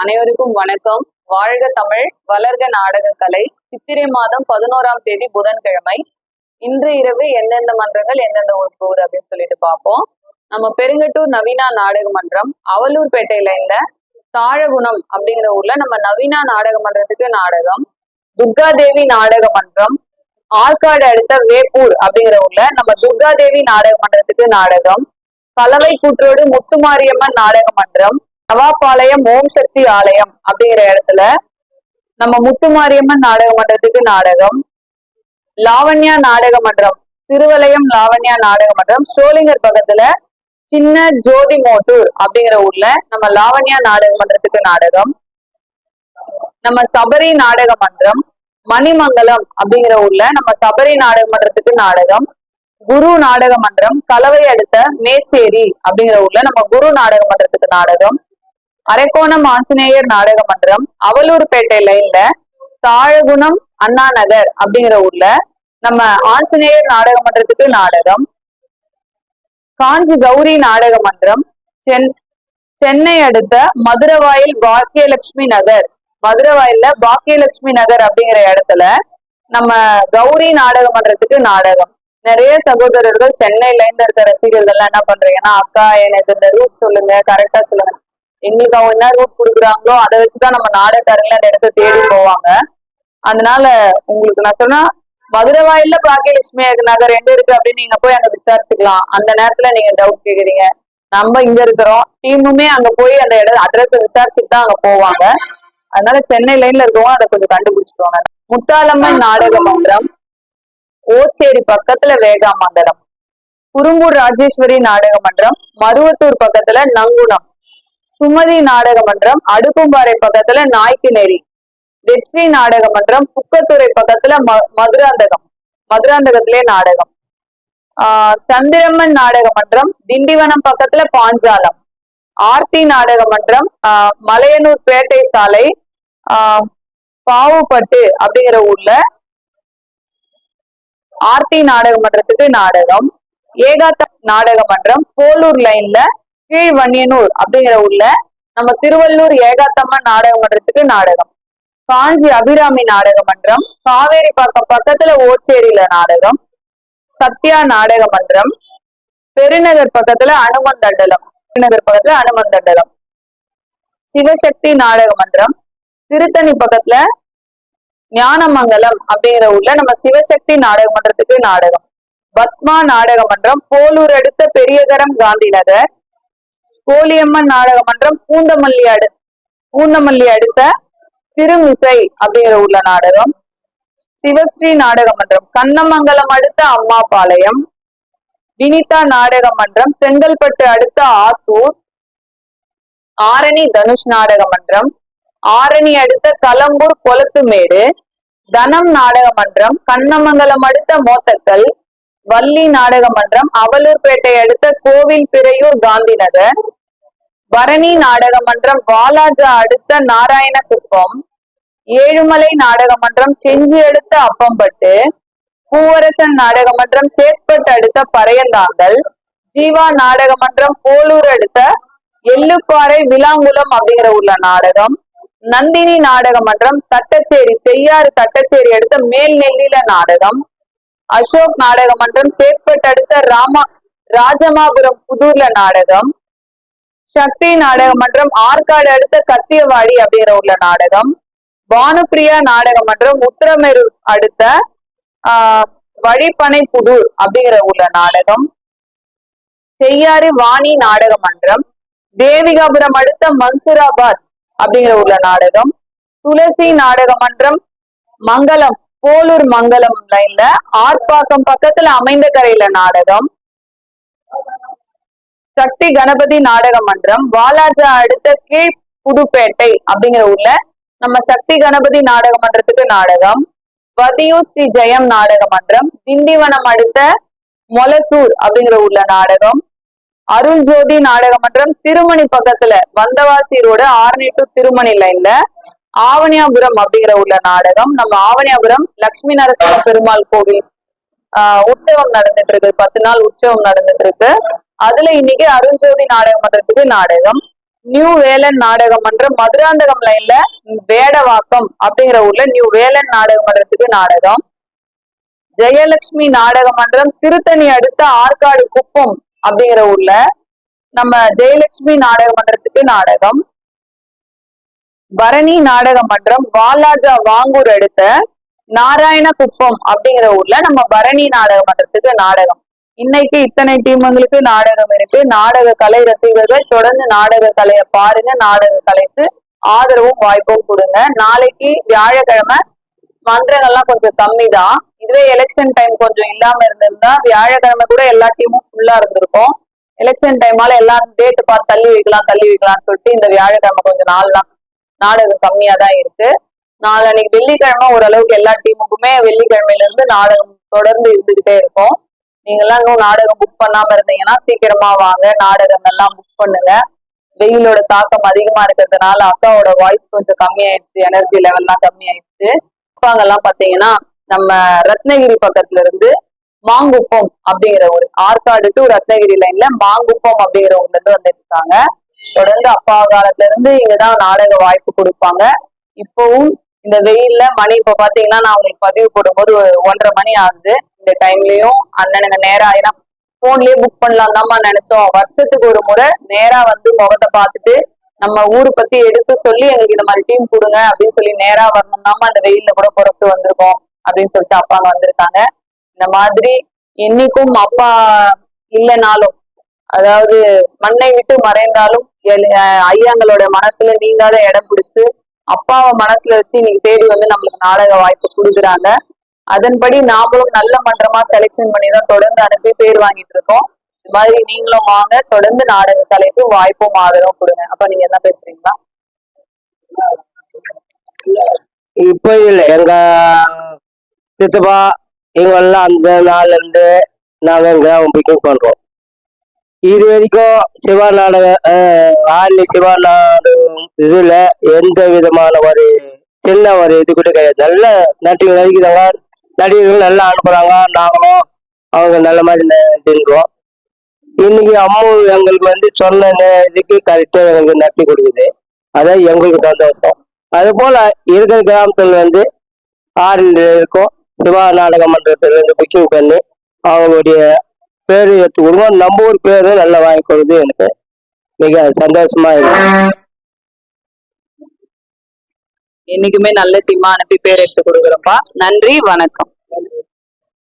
அனைவருக்கும் வணக்கம். வாழ்க தமிழ், வளர்க நாடகக்கலை. சித்திரை மாதம் 11ஆம் தேதி புதன்கிழமை. இன்று இரவு எந்தெந்த மன்றங்கள் எந்தெந்த ஊர் போகுது அப்படின்னு சொல்லிட்டு பார்ப்போம். நம்ம பெருங்கட்டூர் நவீனா நாடக மன்றம், அவலூர்பேட்டை லைன்ல தாழகுணம் அப்படிங்கிற ஊர்ல நம்ம நவீனா நாடக மன்றத்துக்கு நாடகம். துர்காதேவி நாடக மன்றம், ஆற்காடு அடுத்த வேப்பூர் அப்படிங்கிற ஊர்ல நம்ம துர்காதேவி நாடக மன்றத்துக்கு நாடகம். கலவை கூற்றோடு முத்துமாரியம்மன் நாடக மன்றம், நவாபாளையம் ஓம் சக்தி ஆலயம் அப்படிங்கிற இடத்துல நம்ம முத்துமாரியம்மன் நாடக மன்றத்துக்கு நாடகம். லாவண்யா நாடக மன்றம், திருவலயம் லாவண்யா நாடக மன்றம், சோளிங்கர் பக்கத்துல சின்ன ஜோதி மோட்டூர் அப்படிங்கிற ஊர்ல நம்ம லாவண்யா நாடக மன்றத்துக்கு நாடகம். நம்ம சபரி நாடக மன்றம், மணிமங்கலம் அப்படிங்கிற ஊர்ல நம்ம சபரி நாடக மன்றத்துக்கு நாடகம். குரு நாடக மன்றம், கலவை அடுத்த மேச்சேரி அப்படிங்கிற ஊர்ல நம்ம குரு நாடக மன்றத்துக்கு நாடகம். அரக்கோணம் ஆஞ்சநேயர் நாடக மன்றம், அவலூர்பேட்டை லைன்ல தாழகுணம் அண்ணா நகர் அப்படிங்கிற ஊர்ல நம்ம ஆஞ்சநேயர் நாடக மன்றத்துக்கு நாடகம். காஞ்சி கௌரி நாடக மன்றம், சென்னை அடுத்த மதுரவாயில் பாக்கியலட்சுமி நகர், மதுரவாயில்ல பாக்கியலட்சுமி நகர் அப்படிங்கிற இடத்துல நம்ம கௌரி நாடக மன்றத்துக்கு நாடகம். நிறைய சகோதரர்கள் சென்னையில இருந்து இருக்க ரசிகர்கள்லாம் என்ன பண்றீங்கன்னா, அக்கா எனக்கு இந்த ரூட் சொல்லுங்க, கரெக்டா சொல்லுங்க. எங்களுக்கு அவங்க என்ன ரூட் கொடுக்குறாங்களோ அதை வச்சுதான் நம்ம நாடகக்காரங்கள அந்த இடத்த தேடி போவாங்க. அதனால உங்களுக்கு நான் சொன்னா, மதுரவாயில்ல பாக்கியலட்சுமி நகர் எங்க இருக்கு அப்படின்னு நீங்க போய் அங்க விசாரிச்சுக்கலாம். அந்த நேரத்துல நீங்க டவுட் கேக்குறீங்க. நம்ம இங்க இருக்கிறோம், டீமுமே அங்க போய் அந்த அட்ரஸ் விசாரிச்சுட்டு தான் அங்க போவாங்க. அதனால சென்னை லைன்ல இருக்கவங்க அதை கொஞ்சம் கண்டுபிடிச்சுக்கோங்க. முத்தாலம்மன் நாடக மன்றம், ஓச்சேரி பக்கத்துல வேகாமண்டலம். குறும்பூர் ராஜேஸ்வரி நாடக மன்றம், மருவத்தூர் பக்கத்துல நங்குணம். சுமதி நாடக மன்றம், அடுக்கும்பாறை பக்கத்துல நாய்க்குநேரி. வெற்றி நாடக மன்றம், புக்கத்துறை பக்கத்துல மதுராந்தகம், மதுராந்தகத்திலே நாடகம். சந்திரம்மன் நாடக மன்றம், திண்டிவனம் பக்கத்துல பாஞ்சாலம். ஆர்த்தி நாடக மன்றம், மலையனூர் பேட்டை சாலை, பாவுப்பட்டு அப்படிங்கிற ஊர்ல ஆர்த்தி நாடக மன்றத்துக்கு நாடகம். ஏகாத்த நாடக மன்றம், போலூர் லைன்ல கீழ்வன்னியனூர் அப்படிங்கிற ஊர்ல நம்ம திருவள்ளூர் ஏகாத்தம்மன் நாடக மன்றத்துக்கு நாடகம். காஞ்சி அபிராமி நாடக மன்றம், காவேரி பாக்கம் பக்கத்துல ஓச்சேரியில நாடகம். சத்யா நாடக மன்றம், பெருநகர் பக்கத்துல அனுமந்தண்டலம், பெருநகர் பக்கத்துல அனுமந்தண்டலம். சிவசக்தி நாடக மன்றம், திருத்தணி பக்கத்துல ஞானமங்கலம் அப்படிங்கிற ஊர்ல நம்ம சிவசக்தி நாடக மன்றத்துக்கு நாடகம். பத்மா நாடக மன்றம், போலூர் அடுத்த பெரியகரம் காந்தி நகர். கோலியம்மன் நாடக மன்றம், பூந்தமல்லி அடுத்த திருமிசை அப்படிங்கிற ஊர்ல நாடகம். சிவஸ்ரீ நாடக மன்றம், கண்ணமங்கலம் அடுத்த அம்மாபாளையம். வினிதா நாடக மன்றம், செங்கல்பட்டு அடுத்த ஆத்தூர். ஆரணி தனுஷ் நாடக மன்றம், ஆரணி அடுத்த கலம்பூர் கொளத்துமேடு. தனம் நாடக மன்றம், கண்ணமங்கலம் அடுத்த மோத்தக்கல். வள்ளி நாடக மன்றம், அவலூர்பேட்டை அடுத்த கோவில் பிறையூர் காந்தி நகர். பரணி நாடக மன்றம், வாலாஜா அடுத்த நாராயணகுப்பம். ஏழுமலை நாடக மன்றம், செஞ்சி அடுத்த அப்பம்பட்டு. பூவரசன் நாடக மன்றம், சேத்பட்டு அடுத்த பறையந்தாங்கல். ஜீவா நாடக மன்றம், போலூர் அடுத்த எள்ளுப்பாறை விலாங்குளம் அப்படிங்கிற ஊர்ல நாடகம். நந்தினி நாடக மன்றம், தட்டச்சேரி, செய்யாறு தட்டச்சேரி அடுத்த மேல் நெல்லியில நாடகம். அசோக் நாடக மன்றம், சேத்பட்டு அடுத்த ராஜமாபுரம் புதூர்ல நாடகம். சக்தி நாடக மன்றம், ஆற்காடு அடுத்த கத்தியவாடி அப்படிங்கிற ஊர்ல நாடகம். பானுப்பிரியா நாடக மன்றம், உத்திரமேரூர் அடுத்த வழிப்பனை புதூர் அப்படிங்கிற ஊர்ல நாடகம். செய்யாறு வாணி நாடக மன்றம், தேவிகாபுரம் அடுத்த மன்சூராபாத் அப்படிங்கிற ஊர்ல நாடகம். துளசி நாடக மன்றம், மங்களம், போலூர் மங்களம் லைன்ல ஆர்ப்பாக்கம் பக்கத்துல அமைந்த கரையில நாடகம். சக்தி கணபதி நாடக மன்றம், வாலாஜா அடுத்த கீழ் புதுப்பேட்டை அப்படிங்கிற ஊர்ல நம்ம சக்தி கணபதி நாடக மன்றத்துக்கு நாடகம். வதியூர் ஸ்ரீ ஜெயம் நாடக மன்றம், திண்டிவனம் அடுத்த மொலசூர் அப்படிங்கிற ஊர்ல நாடகம். அருள் ஜோதி நாடக மன்றம், திருமணி பக்கத்துல வந்தவாசி ரோடு, ஆரணி டு திருமணி லைன்ல ஆவணியாபுரம் அப்படிங்கிற ஊர்ல நாடகம். நம்ம ஆவணியாபுரம் லட்சுமி நரசிம்ம பெருமாள் கோவில் உற்சவம் நடந்துட்டு இருக்கு, 10 நாள் உற்சவம் நடந்துட்டு இருக்கு. அதுல இன்னைக்கு அருண்ஜோதி நாடக மன்றத்துக்கு நாடகம். நியூ வேலன் நாடக மன்றம் மதுராந்தகம் லைன்ல வேடவாக்கம் அப்படிங்கிற ஊர்ல நியூ வேலன் நாடக மன்றத்துக்கு நாடகம். ஜெயலட்சுமி நாடக மன்றம் திருத்தணி அடுத்த ஆற்காடு குப்பம் அப்படிங்கிற ஊர்ல நம்ம ஜெயலட்சுமி நாடக மன்றத்துக்கு நாடகம். பரணி நாடக மன்றம் வாலாஜா வாங்கூர் அடுத்த நாராயண குப்பம் அப்படிங்கிற ஊர்ல நம்ம பரணி நாடக மன்றத்துக்கு நாடகம். இன்னைக்கு இத்தனை டீமுங்களுக்கு நாடகம் இருக்கு. நாடக கலை ரசிகர்கள் தொடர்ந்து நாடக கலையை பாருங்க, நாடக கலைக்கு ஆதரவும் வாய்ப்பும் கொடுங்க. நாளைக்கு வியாழக்கிழமை மன்றங்கள்லாம் கொஞ்சம் கம்மி தான். இதுவே எலெக்ஷன் டைம் கொஞ்சம் இல்லாம இருந்திருந்தா வியாழக்கிழமை கூட எல்லா டீமும் ஃபுல்லா இருந்திருக்கும். எலெக்ஷன் டைமால எல்லாம் டேட்டு பார்த்து தள்ளி வைக்கலாம்னு சொல்லிட்டு இந்த வியாழக்கிழமை கொஞ்சம் நாள்லாம் நாடகம் கம்மியா தான் இருக்கு. நாளைக்கு வெள்ளிக்கிழமை ஓரளவுக்கு எல்லா டீமுக்குமே வெள்ளிக்கிழமையில இருந்து நாடகம் தொடர்ந்து இருந்துகிட்டே இருக்கும். நீங்க எல்லாம் இன்னும் நாடகம் புக் பண்ணாம இருந்தீங்கன்னா சீக்கிரமா வாங்க, நாடகங்கள்லாம் புக் பண்ணுங்க. வெயிலோட தாக்கம் அதிகமா இருக்கிறதுனால அக்காவோட வாய்ஸ் கொஞ்சம் கம்மியாயிடுச்சு, எனர்ஜி லெவல்லாம் கம்மியாயிடுச்சு. அப்பாங்கெல்லாம் பாத்தீங்கன்னா நம்ம ரத்னகிரி பக்கத்துல இருந்து மாங்குப்பம் அப்படிங்கிற ஒரு ஆற்காடு டு ரத்னகிரி லைன்ல மாங்குப்பம் அப்படிங்கிற ஊர்ல இருந்து வந்துருக்காங்க. தொடர்ந்து அப்பா காலத்துல இருந்து இங்கதான் நாடக வாய்ப்பு கொடுப்பாங்க. இப்பவும் இந்த வெயில்ல மணி இப்ப பாத்தீங்கன்னா நான் உங்களுக்கு பதிவு போடும்போது 1:30 மணி ஆகுது. இந்த டைம்லயும் அண்ணனுங்க நேரா ஏன்னா போன்லயே புக் பண்ணலாம் தான்மா நினைச்சோம். வருஷத்துக்கு ஒரு முறை நேரா வந்து முகத்தை பார்த்துட்டு நம்ம ஊரை பத்தி எடுத்து சொல்லி எங்களுக்கு இந்த மாதிரி டீம் கொடுங்க அப்படின்னு சொல்லி நேரா வரணும்னாமா இந்த வெயில்ல கூட புறப்பட்டு வந்திருக்கோம் அப்படின்னு சொல்லிட்டு அப்பாங்க வந்திருக்காங்க. இந்த மாதிரி என்னைக்கும் அப்பா இல்லைனாலும், அதாவது மண்ணை விட்டு மறைந்தாலும் ஐயாங்களோட மனசுல நீங்காத இடம் பிடிச்சு அப்பாவை மனசுல வச்சு இன்னைக்கு தேடி வந்து நம்மளுக்கு நாடக வாய்ப்பு கொடுக்குறாங்க. அதன்படி நாமளும் நல்ல மன்றமா செலெக்ஷன் பண்ணி தான் தொடர்ந்து அனுப்பி பேர் வாங்கிட்டு இருக்கோம். இந்த மாதிரி நீங்களும் வாங்க, தொடர்ந்து நாடக கலைக்கு வாய்ப்பும் ஆதரவும் கொடுங்க. அப்ப நீங்க என்ன பேசுறீங்களா? இப்போ இல்லை, எங்க சித்தப்பா இவங்கெல்லாம் அந்த நாள்ல இருந்து நாங்க கிராமம் பிக்கிங் பண்றோம். இது வரைக்கும் சிவா நாடக ஆரணி சிவா நாடகம் இதுல எந்த விதமான ஒரு சின்ன ஒரு இது கூட கிடையாது. நல்ல நடிகர்கள் நடிக்கிறாங்க, நடிகர்கள் நல்லா அனுப்புறாங்க. நாங்களும் அவங்க நல்ல மாதிரி தெரிஞ்சுக்கிறோம். இன்னைக்கு அம்மா எங்களுக்கு வந்து சொன்ன இதுக்கு கரெக்டா எங்களுக்கு நடத்தி கொடுக்குது. அதான் எங்களுக்கு சந்தோஷம். அது போல இருக்கிற கிராமத்துல வந்து ஆறில் இருக்கும் சிவா நாடக மன்றத்துல இருந்து புக்கிங் பண்ணி அவங்களுடைய பேரு எடுத்து கொடுங்க. நம்ம ஊர் பேரு நல்லா வாங்கி கொடுக்குது. எனக்கு மிக சந்தோஷமா இருக்கு. என்னைக்குமே நல்ல டீமா அனுப்பி பேர் எடுத்து கொடுக்குறோம்ப்பா. நன்றி, வணக்கம்.